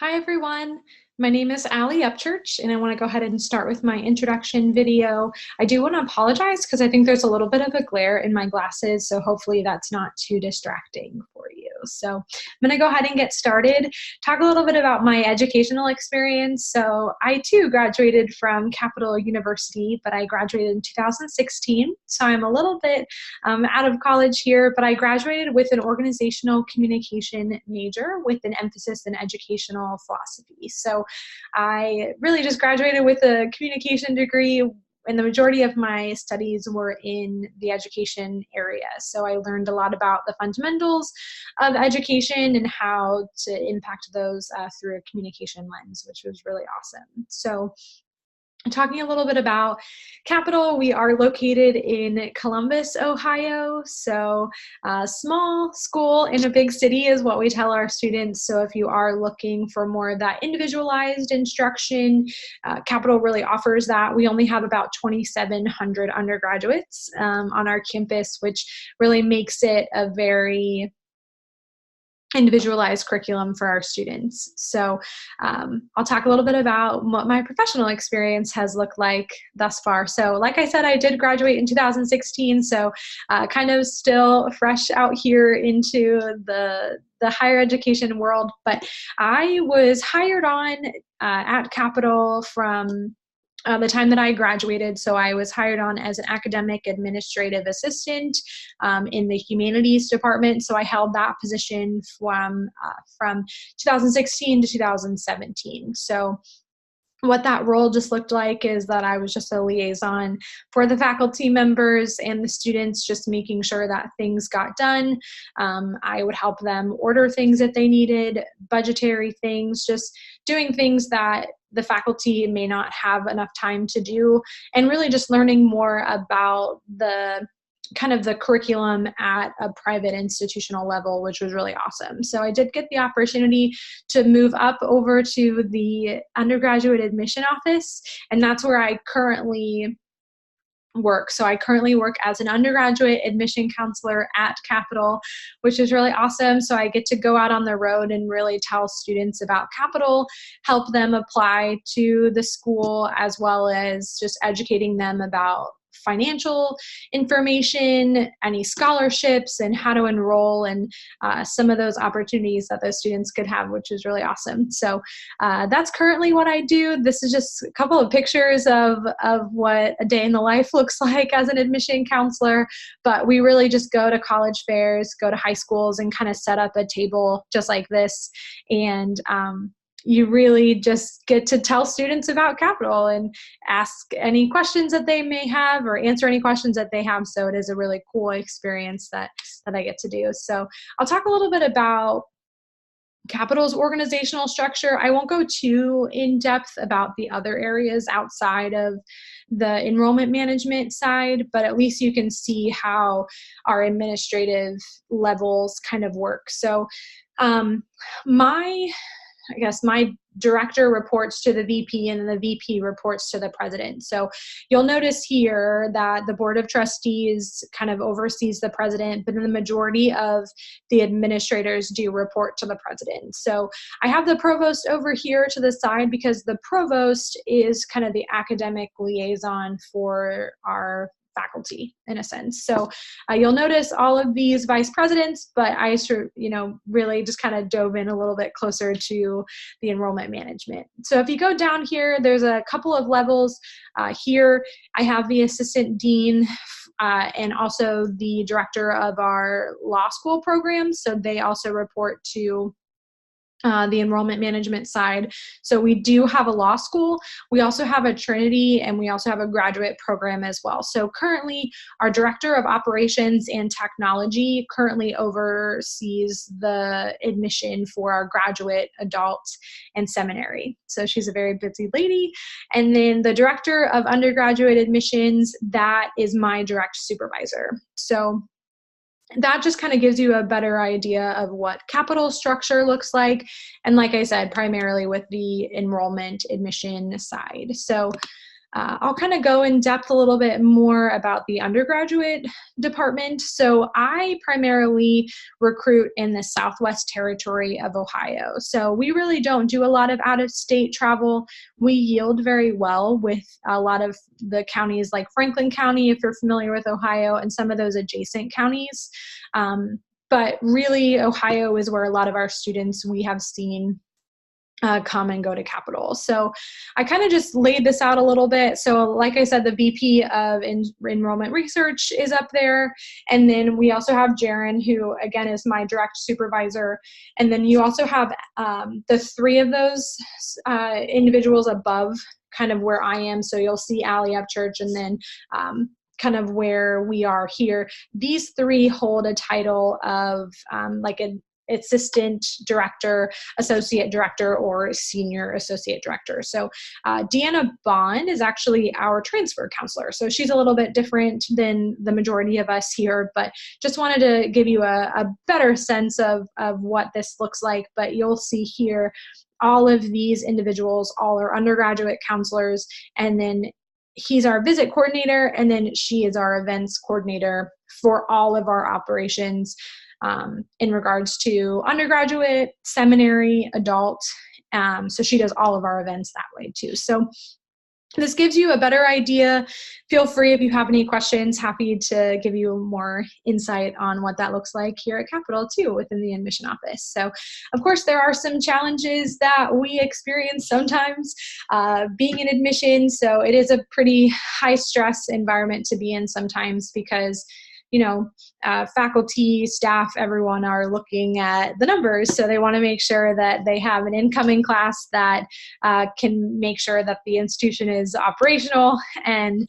Hi everyone, my name is Allie Upchurch and I want to go ahead and start with my introduction video. I do want to apologize because I think there's a little bit of a glare in my glasses, so hopefully that's not too distracting for you. So I'm going to go ahead and get started, talk a little bit about my educational experience. So I too graduated from Capital University, but I graduated in 2016, so I'm a little bit out of college here, but I graduated with an organizational communication major with an emphasis in educational philosophy. So I really just graduated with a communication degree, and the majority of my studies were in the education area. So I learned a lot about the fundamentals of education and how to impact those through a communication lens, which was really awesome. So talking a little bit about Capital, we are located in Columbus, Ohio. So a small school in a big city is what we tell our students. So if you are looking for more of that individualized instruction, Capital really offers that. We only have about 2,700 undergraduates on our campus, which really makes it a very individualized curriculum for our students. So I'll talk a little bit about what my professional experience has looked like thus far. So like I said, I did graduate in 2016, so kind of still fresh out here into the higher education world, but I was hired on at Capital from the time that I graduated. So I was hired on as an academic administrative assistant in the humanities department. So I held that position from 2016 to 2017. So what that role just looked like is that I was just a liaison for the faculty members and the students, just making sure that things got done. I would help them order things that they needed, budgetary things, just doing things that the faculty may not have enough time to do, and really just learning more about the kind of the curriculum at a private institutional level, which was really awesome. So I did get the opportunity to move up over to the undergraduate admission office, and that's where I currently work. So I currently work as an undergraduate admission counselor at Capital, which is really awesome. So I get to go out on the road and really tell students about Capital, help them apply to the school, as well as just educating them about financial information, any scholarships, and how to enroll, and some of those opportunities that those students could have, which is really awesome. So that's currently what I do. This is just a couple of pictures of what a day in the life looks like as an admission counselor, but we really just go to college fairs, go to high schools, and kind of set up a table just like this, and you really just get to tell students about Capital and ask any questions that they may have or answer any questions that they have. So it is a really cool experience that I get to do. So I'll talk a little bit about Capital's organizational structure. I won't go too in depth about the other areas outside of the enrollment management side, but at least you can see how our administrative levels kind of work. So my director reports to the VP, and the VP reports to the president. So you'll notice here that the board of trustees kind of oversees the president, but then the majority of the administrators do report to the president. So I have the provost over here to the side because the provost is kind of the academic liaison for our faculty in a sense. So you'll notice all of these vice presidents, but I really just kind of dove in a little bit closer to the enrollment management. So if you go down here, there's a couple of levels. Here I have the assistant dean and also the director of our law school program. So they also report to the enrollment management side. So we do have a law school. We also have a Trinity, and we also have a graduate program as well. So currently our director of operations and technology currently oversees the admission for our graduate, adult, and seminary. So she's a very busy lady. And then the director of undergraduate admissions, that is my direct supervisor. So that just kind of gives you a better idea of what Capital structure looks like. And like I said, primarily with the enrollment admission side. So I'll kind of go in depth a little bit more about the undergraduate department. So I primarily recruit in the Southwest Territory of Ohio. So we really don't do a lot of out-of-state travel. We yield very well with a lot of the counties like Franklin County, if you're familiar with Ohio, and some of those adjacent counties. But really, Ohio is where a lot of our students we have seen come and go to Capital. So I kind of just laid this out a little bit. So like I said, the VP of Enrollment Research is up there. And then we also have Jaron, who again is my direct supervisor. And then you also have the three of those individuals above kind of where I am. So you'll see Allie Upchurch and then kind of where we are here. These three hold a title of like an assistant director, associate director, or senior associate director. So Deanna Bond is actually our transfer counselor. So she's a little bit different than the majority of us here, but just wanted to give you a better sense of what this looks like. But you'll see here, all of these individuals, all are undergraduate counselors, and then he's our visit coordinator, and then she is our events coordinator for all of our operations in regards to undergraduate, seminary, adult. So she does all of our events that way too. So this gives you a better idea. Feel free if you have any questions, happy to give you more insight on what that looks like here at Capital too within the admission office. So of course there are some challenges that we experience sometimes being in admission. So it is a pretty high stress environment to be in sometimes because faculty, staff, everyone are looking at the numbers. So they want to make sure that they have an incoming class that can make sure that the institution is operational and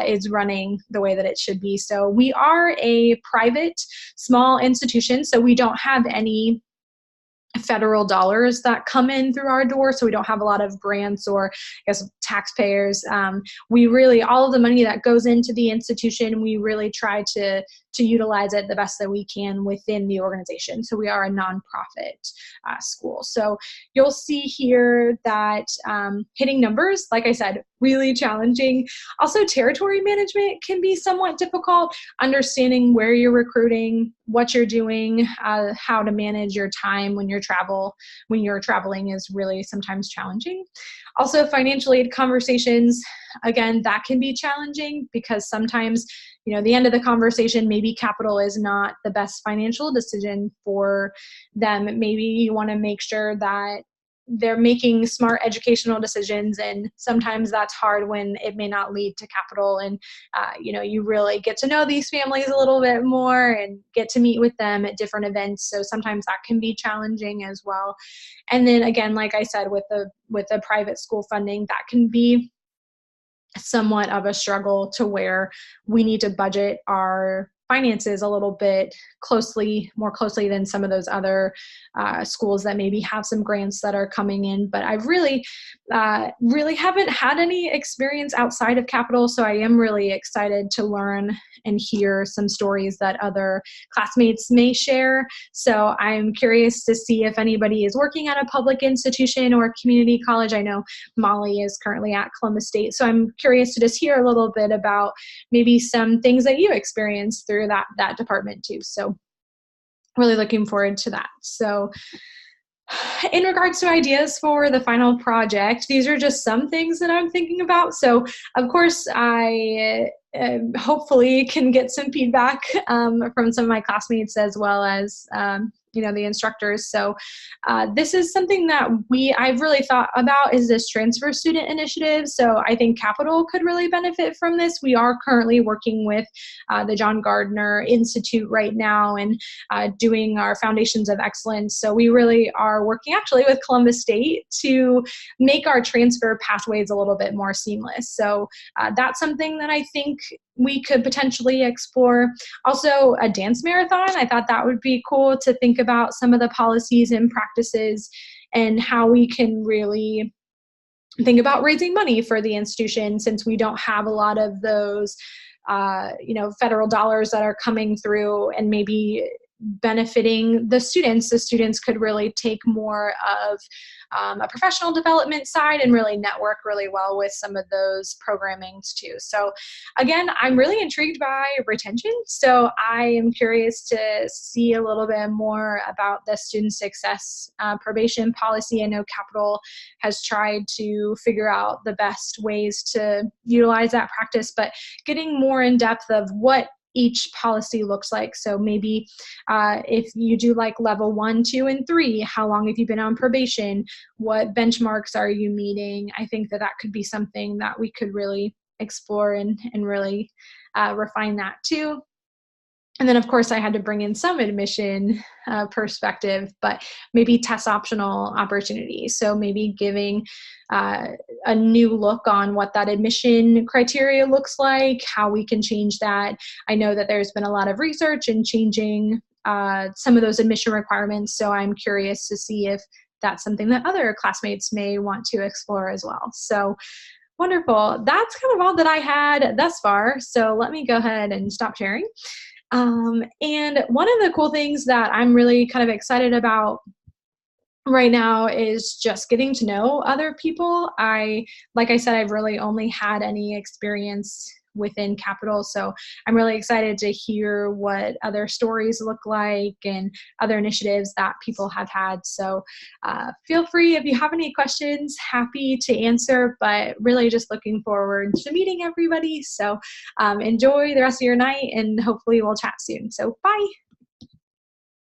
is running the way that it should be. So we are a private, small institution, so we don't have any federal dollars that come in through our door. So we don't have a lot of grants or taxpayers. We really, all of the money that goes into the institution, we really try to utilize it the best that we can within the organization. So we are a nonprofit school. So you'll see here that hitting numbers, like I said, really challenging. Also, territory management can be somewhat difficult. Understanding where you're recruiting, what you're doing, how to manage your time when you're traveling is really sometimes challenging. Also, financial aid conversations, again, that can be challenging because sometimes, the end of the conversation, maybe Capital is not the best financial decision for them. Maybe you want to make sure that they're making smart educational decisions, and sometimes that's hard when it may not lead to Capital, and you really get to know these families a little bit more and get to meet with them at different events. So sometimes that can be challenging as well. And then again, like I said, with the private school funding, that can be somewhat of a struggle to where we need to budget our finances a little bit more closely than some of those other schools that maybe have some grants that are coming in. But I've really haven't had any experience outside of Capital, so I am really excited to learn and hear some stories that other classmates may share. So I'm curious to see if anybody is working at a public institution or community college. I know Molly is currently at Columbus State, so I'm curious to just hear a little bit about maybe some things that you experienced through that department too. So really looking forward to that. So in regards to ideas for the final project, these are just some things that I'm thinking about. So of course I hopefully can get some feedback from some of my classmates as well as the instructors. So this is something that I've really thought about, is this transfer student initiative. So I think Capital could really benefit from this. We are currently working with the John Gardner Institute right now and doing our Foundations of Excellence. So we really are working actually with Columbus State to make our transfer pathways a little bit more seamless. So that's something that I think we could potentially explore. Also, a dance marathon. I thought that would be cool to think about some of the policies and practices and how we can really think about raising money for the institution, since we don't have a lot of those federal dollars that are coming through, and maybe benefiting the students. The students could really take more of a professional development side and really network really well with some of those programmings too. So again, I'm really intrigued by retention. So I am curious to see a little bit more about the student success probation policy. I know Capital has tried to figure out the best ways to utilize that practice, but getting more in depth of what each policy looks like. So maybe if you do like level 1, 2, and 3, how long have you been on probation? What benchmarks are you meeting? I think that that could be something that we could really explore and really refine that too. And then, of course, I had to bring in some admission perspective, but maybe test optional opportunities. So maybe giving a new look on what that admission criteria looks like, how we can change that. I know that there's been a lot of research in changing some of those admission requirements, so I'm curious to see if that's something that other classmates may want to explore as well. So wonderful. That's kind of all that I had thus far. So let me go ahead and stop sharing. And one of the cool things that I'm really kind of excited about right now is just getting to know other people. Like I said, I've really only had any experience within Capital, so I'm really excited to hear what other stories look like and other initiatives that people have had. So feel free, if you have any questions, happy to answer, but really just looking forward to meeting everybody. So enjoy the rest of your night, and hopefully we'll chat soon. So bye.